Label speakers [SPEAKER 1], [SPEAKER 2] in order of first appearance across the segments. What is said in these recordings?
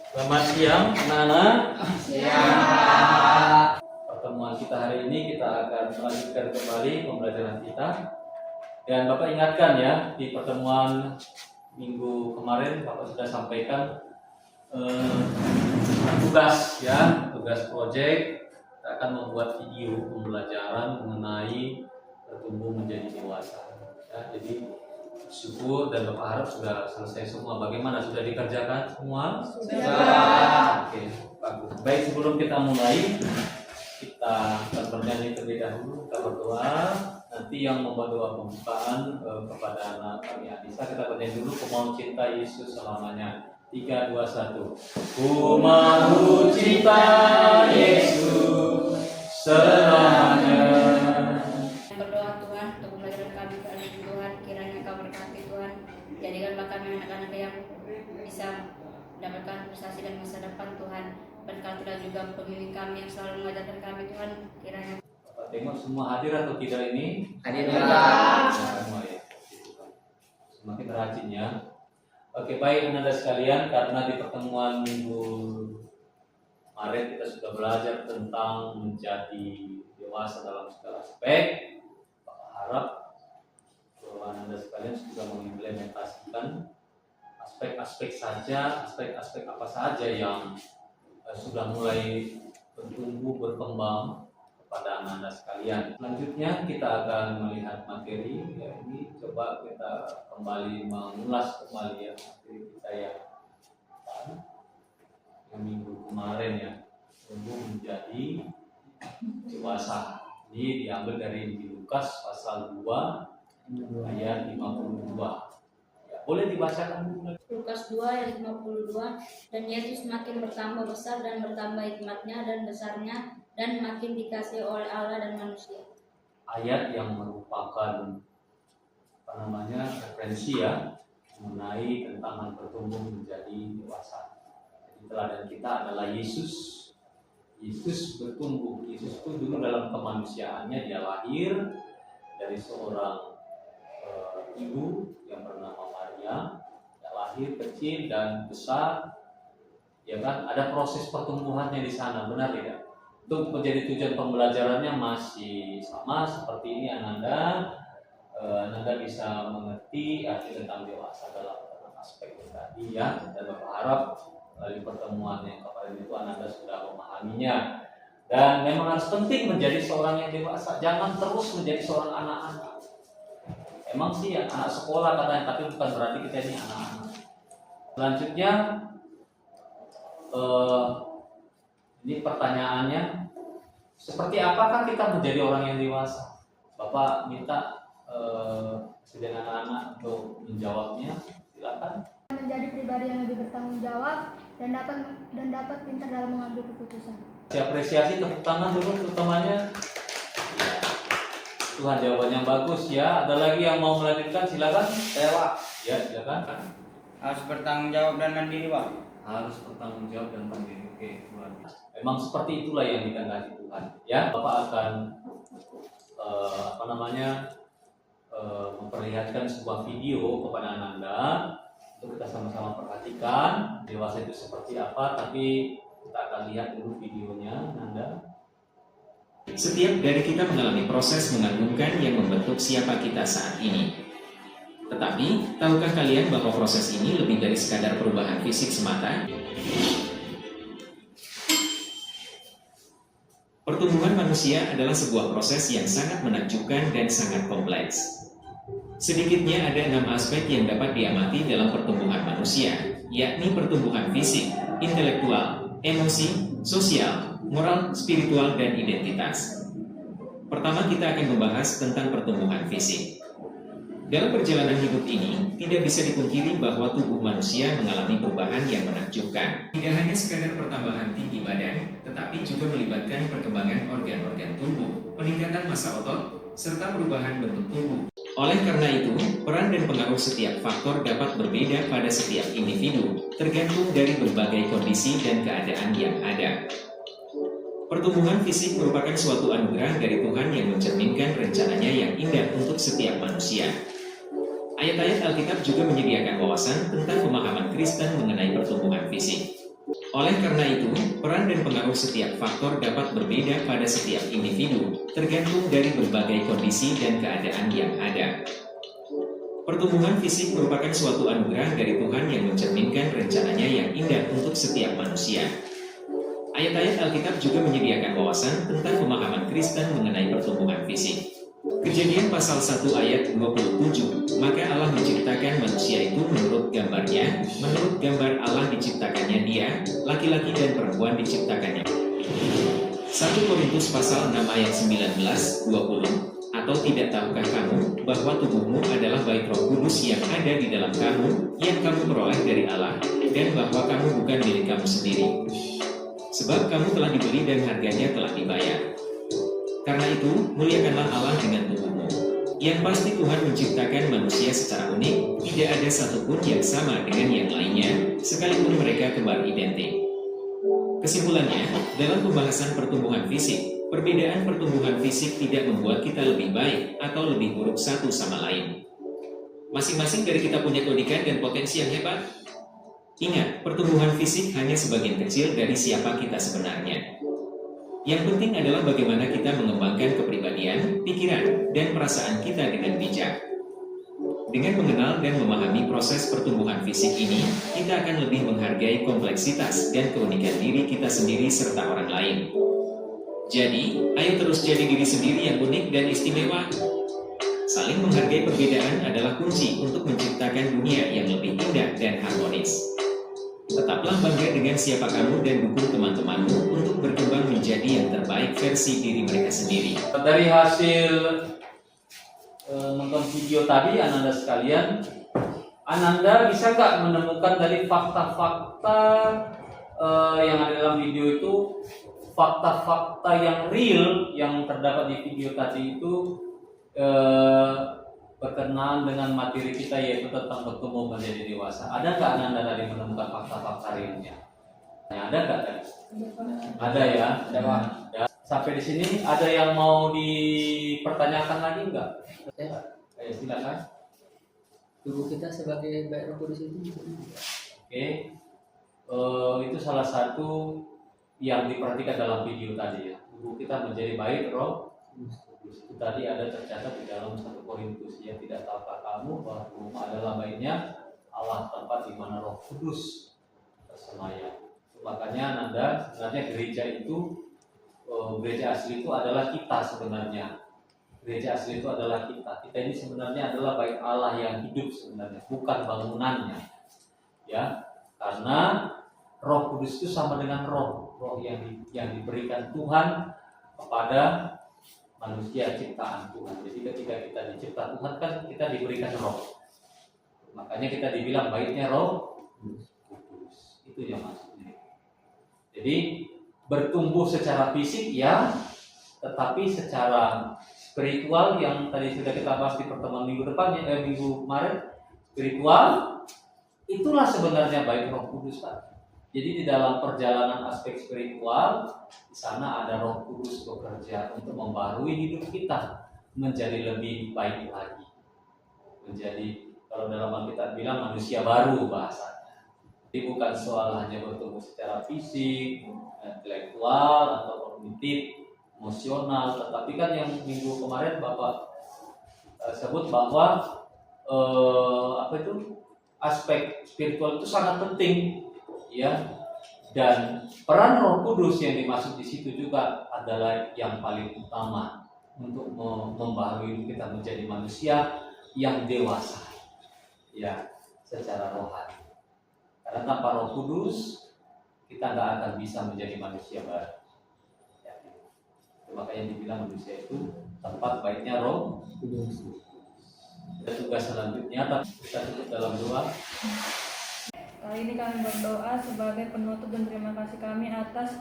[SPEAKER 1] Selamat siang anak-anak.
[SPEAKER 2] Siang, Pak.
[SPEAKER 1] Pertemuan kita hari ini kita akan melanjutkan kembali pembelajaran kita. Dan Bapak ingatkan ya, di pertemuan minggu kemarin Bapak sudah sampaikan tugas ya, tugas proyek. Kita akan membuat video pembelajaran mengenai bertumbuh menjadi dewasa. Ya, jadi syukur dan Bapak harap sudah selesai semua. Bagaimana, sudah dikerjakan semua?
[SPEAKER 2] Sudah.
[SPEAKER 1] Oke, bagus. Baik, sebelum kita mulai, kita akan bernyanyi terlebih dahulu. Kita berdoa. Nanti yang membuat doa pembukaan kepada anak kami Adisa, kita bernyanyi dulu. Ku mau cinta Yesus selamanya. 3, 2, 1. Ku mau cinta Yesus selamanya.
[SPEAKER 3] Berdoa Tuhan untuk pembelajaran kami kali ini Tuhan, kiranya Kau berkati Tuhan, jadikanlah kami anak-anak yang bisa mendapatkan prestasi dan masa depan Tuhan. Berkatilah juga pembimbing kami yang selalu mengajarkan kami Tuhan, kiranya.
[SPEAKER 1] Bapak tengok semua hadir atau tidak ini?
[SPEAKER 2] Hadir, Pak.
[SPEAKER 1] Semua ya. Semakin rajin ya. Oke, baik anak-anak sekalian, karena di pertemuan minggu kemarin kita sudah belajar tentang menjadi dewasa dalam segala aspek. Bapak harap bahwa anda sekalian sudah mengimplementasikan aspek-aspek apa saja yang sudah mulai bertumbuh berkembang kepada anak-anak sekalian. Selanjutnya kita akan melihat materi ya, ini coba kita kembali mengulas kembali ya materi kita yang minggu kemarin ya, tumbuh menjadi dewasa. Ini diambil dari Lukas pasal 2 ayat 52. Ya, boleh dibacakan dulu.
[SPEAKER 3] Lukas 2 ayat 52, dan Yesus makin bertambah besar dan bertambah hikmatnya dan besarnya dan makin dikasihi oleh Allah dan manusia.
[SPEAKER 1] Ayat yang merupakan referensi ya mengenai tentang bertumbuh menjadi dewasa. Jadi teladan kita adalah Yesus. Yesus bertumbuh. Yesus itu dulu dalam kemanusiaannya dia lahir dari seorang ibu yang bernama Maria. Dia lahir kecil dan besar. Ya kan, ada proses pertumbuhannya di sana, benar tidak? Untuk menjadi tujuan pembelajarannya masih sama seperti ini Ananda. Ananda bisa mengerti arti tentang dewasa dalam aspek tadi ya, dan Bapak harap dari pertemuan yang kemarin itu Ananda sudah memahaminya. Dan memang harus penting menjadi seorang yang dewasa, jangan terus menjadi seorang anak-anak. Emang sih ya, anak sekolah katanya, tapi bukan berarti kita ini anak-anak. Selanjutnya ini pertanyaannya, seperti apakah kita menjadi orang yang dewasa? Bapak minta sedang anak-anak untuk menjawabnya, silakan.
[SPEAKER 4] Menjadi pribadi yang lebih bertanggung jawab dan dapat pintar dalam mengambil keputusan.
[SPEAKER 1] Saya apresiasi, tepuk tangan dulu utamanya. Ya. Tuhan, jawaban yang bagus ya. Ada lagi yang mau melanjutkan, silakan.
[SPEAKER 2] Saya, Pak.
[SPEAKER 1] Ya, silakan.
[SPEAKER 2] Harus bertanggung jawab dan mandiri, Pak.
[SPEAKER 1] Harus bertanggung jawab dan mandiri. Oke, Tuhan. Memang seperti itulah yang dikehendaki Tuhan. Ya, Bapak akan memperlihatkan sebuah video kepada Ananda untuk kita sama-sama perhatikan dewasa itu seperti apa. Tapi kita akan lihat dulu videonya, Ananda.
[SPEAKER 5] Setiap dari kita mengalami proses mengagumkan yang membentuk siapa kita saat ini. Tetapi, tahukah kalian bahwa proses ini lebih dari sekadar perubahan fisik semata? Pertumbuhan manusia adalah sebuah proses yang sangat menakjubkan dan sangat kompleks. Sedikitnya ada 6 aspek yang dapat diamati dalam pertumbuhan manusia, yakni pertumbuhan fisik, intelektual, emosi, sosial, moral, spiritual, dan identitas. Pertama, kita akan membahas tentang pertumbuhan fisik. Dalam perjalanan hidup ini, tidak bisa dipungkiri bahwa tubuh manusia mengalami perubahan yang menakjubkan. Tidak hanya sekadar pertambahan tinggi badan, tetapi juga melibatkan perkembangan organ-organ tubuh, peningkatan massa otot, serta perubahan bentuk tubuh. Oleh karena itu, peran dan pengaruh setiap faktor dapat berbeda pada setiap individu, tergantung dari berbagai kondisi dan keadaan yang ada. Pertumbuhan fisik merupakan suatu anugerah dari Tuhan yang mencerminkan rencananya yang indah untuk setiap manusia. Ayat-ayat Alkitab juga menyediakan wawasan tentang pemahaman Kristen mengenai pertumbuhan fisik. Oleh karena itu, peran dan pengaruh setiap faktor dapat berbeda pada setiap individu, tergantung dari berbagai kondisi dan keadaan yang ada. Pertumbuhan fisik merupakan suatu anugerah dari Tuhan yang mencerminkan rencananya yang indah untuk setiap manusia. Ayat-ayat Alkitab juga menyediakan wawasan tentang pemahaman Kristen mengenai pertumbuhan fisik. Kejadian pasal 1 ayat 27, maka Allah menciptakan manusia itu menurut gambarnya, menurut gambar Allah diciptakannya dia, laki-laki dan perempuan diciptakannya. 1 Korintus pasal 6 ayat 19, 20, atau tidak tahukah kamu bahwa tubuhmu adalah bait Roh Kudus yang ada di dalam kamu, yang kamu peroleh dari Allah, dan bahwa kamu bukan milik kamu sendiri. Sebab kamu telah dibeli dan harganya telah dibayar. Karena itu, muliakanlah Allah dengan tubuhmu. Yang pasti Tuhan menciptakan manusia secara unik, tidak ada satupun yang sama dengan yang lainnya, sekalipun mereka kembar identik. Kesimpulannya, dalam pembahasan pertumbuhan fisik, perbedaan pertumbuhan fisik tidak membuat kita lebih baik atau lebih buruk satu sama lain. Masing-masing dari kita punya keunikan dan potensi yang hebat. Ingat, pertumbuhan fisik hanya sebagian kecil dari siapa kita sebenarnya. Yang penting adalah bagaimana kita mengembangkan kepribadian, pikiran, dan perasaan kita dengan bijak. Dengan mengenal dan memahami proses pertumbuhan fisik ini, kita akan lebih menghargai kompleksitas dan keunikan diri kita sendiri serta orang lain. Jadi, ayo terus jadi diri sendiri yang unik dan istimewa. Saling menghargai perbedaan adalah kunci untuk menciptakan dunia yang lebih indah dan harmonis. Tetaplah bangga dengan siapa kamu dan dukung teman-temanmu untuk berkembang menjadi yang terbaik versi diri mereka sendiri.
[SPEAKER 1] Dari hasil nonton video tadi, Ananda sekalian, Ananda bisa nggak menemukan dari fakta-fakta yang ada dalam video itu, fakta-fakta yang real yang terdapat di video tadi itu berkenaan dengan materi kita, yaitu tentang bertumbuh menjadi dewasa. Ada nggak Ananda tadi menemukan fakta-fakta realnya? Ada nggak tadi? Ada ya. Ya. Sampai di sini ada yang mau dipertanyakan lagi nggak? Ya, silakan.
[SPEAKER 2] Tubuh kita sebagai bait Roh Kudus itu.
[SPEAKER 1] Oke. Itu salah satu yang diperhatikan dalam video tadi ya. Tubuh kita menjadi bait Roh Kudus. Itu tadi ada tercatat di dalam 1 Korintus, yang tidak tahukah kamu bahwa tubuhmu adalah baitnya Allah, tempat di mana Roh Kudus bersemayam. Makanya Nanda, sebenarnya gereja itu, gereja asli itu adalah kita sebenarnya. Gereja asli itu adalah kita. Kita ini sebenarnya adalah bait Allah yang hidup sebenarnya, bukan bangunannya. Ya, karena Roh Kudus itu sama dengan roh yang diberikan Tuhan kepada manusia ciptaan Tuhan. Jadi ketika kita dicipta Tuhan kan kita diberikan roh. Makanya kita dibilang baitnya Roh Kudus. Itu yang maksudnya. Jadi bertumbuh secara fisik ya, tetapi secara spiritual yang tadi sudah kita bahas di pertemuan minggu kemarin, spiritual itulah sebenarnya bait Roh Kudus Pak. Jadi di dalam perjalanan aspek spiritual, di sana ada Roh Kudus bekerja untuk membarui hidup kita menjadi lebih baik lagi. Menjadi, kalau dalam Alkitab bilang, manusia baru bahasanya. Jadi bukan soal hanya bertumbuh secara fisik, intelektual atau kognitif, emosional, tetapi kan yang minggu kemarin Bapak sebut bahwa aspek spiritual itu sangat penting. Ya, dan peran Roh Kudus yang dimaksud di situ juga adalah yang paling utama untuk membaharui hidup kita menjadi manusia yang dewasa, ya, secara rohani. Karena tanpa Roh Kudus kita nggak akan bisa menjadi manusia baru. Ya, makanya dibilang manusia itu tempat baitnya Roh Kudus. Dan tugas selanjutnya kita tutup dalam doa.
[SPEAKER 4] Kali ini kami berdoa sebagai penutup dan terima kasih kami atas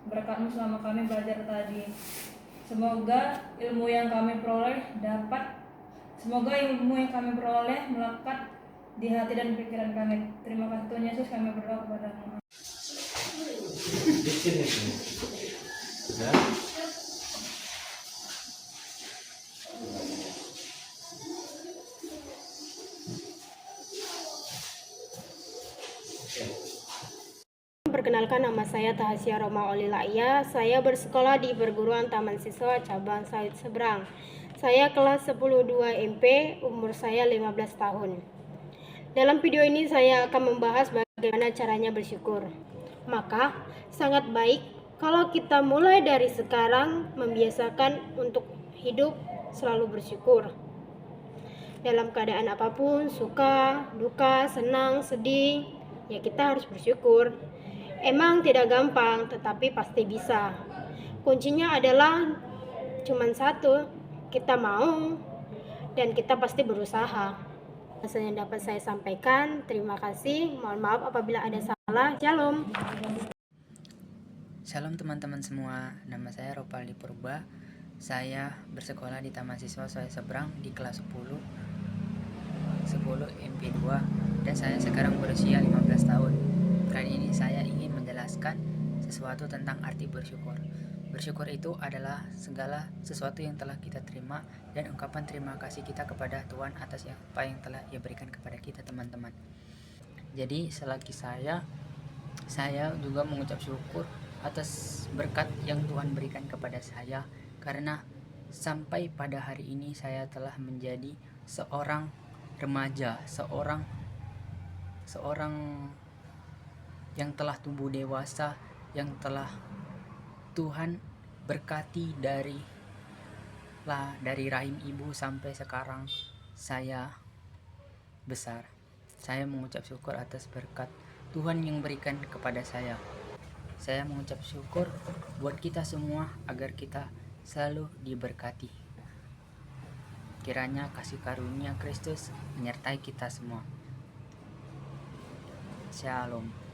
[SPEAKER 4] berkat-Mu selama kami belajar tadi. Semoga ilmu yang kami peroleh melekat di hati dan pikiran kami. Terima kasih Tuhan Yesus, kami berdoa kepada-Mu.
[SPEAKER 1] Di sini. Ya.
[SPEAKER 6] Perkenalkan, nama saya Tahasya Roma Olilaya. Saya bersekolah di Perguruan Taman Siswa Cabang Said Seberang. Saya kelas 10-2 MP, umur saya 15 tahun. Dalam video ini saya akan membahas bagaimana caranya bersyukur. Maka, sangat baik kalau kita mulai dari sekarang membiasakan untuk hidup selalu bersyukur. Dalam keadaan apapun, suka, duka, senang, sedih, ya kita harus bersyukur. Emang tidak gampang, tetapi pasti bisa. Kuncinya adalah cuman satu, kita mau dan kita pasti berusaha. Yang dapat saya sampaikan, terima kasih. Mohon maaf apabila ada salah. Shalom.
[SPEAKER 2] Shalom teman-teman semua, nama saya Ropaldi Purba. Saya bersekolah di Taman Siswa Said Seberang di kelas 10 MP2 dan saya sekarang berusia 15 tahun. Kali ini saya ingin menjelaskan sesuatu tentang arti bersyukur. Bersyukur itu adalah segala sesuatu yang telah kita terima dan ungkapan terima kasih kita kepada Tuhan atas apa yang telah Ia berikan kepada kita, teman-teman. Jadi selagi saya juga mengucap syukur atas berkat yang Tuhan berikan kepada saya, karena sampai pada hari ini saya telah menjadi seorang remaja, seorang yang telah tumbuh dewasa, yang telah Tuhan berkati dari rahim ibu sampai sekarang saya besar. Saya mengucap syukur atas berkat Tuhan yang berikan kepada saya. Saya mengucap syukur buat kita semua agar kita selalu diberkati. Kiranya kasih karunia Kristus menyertai kita semua. Shalom.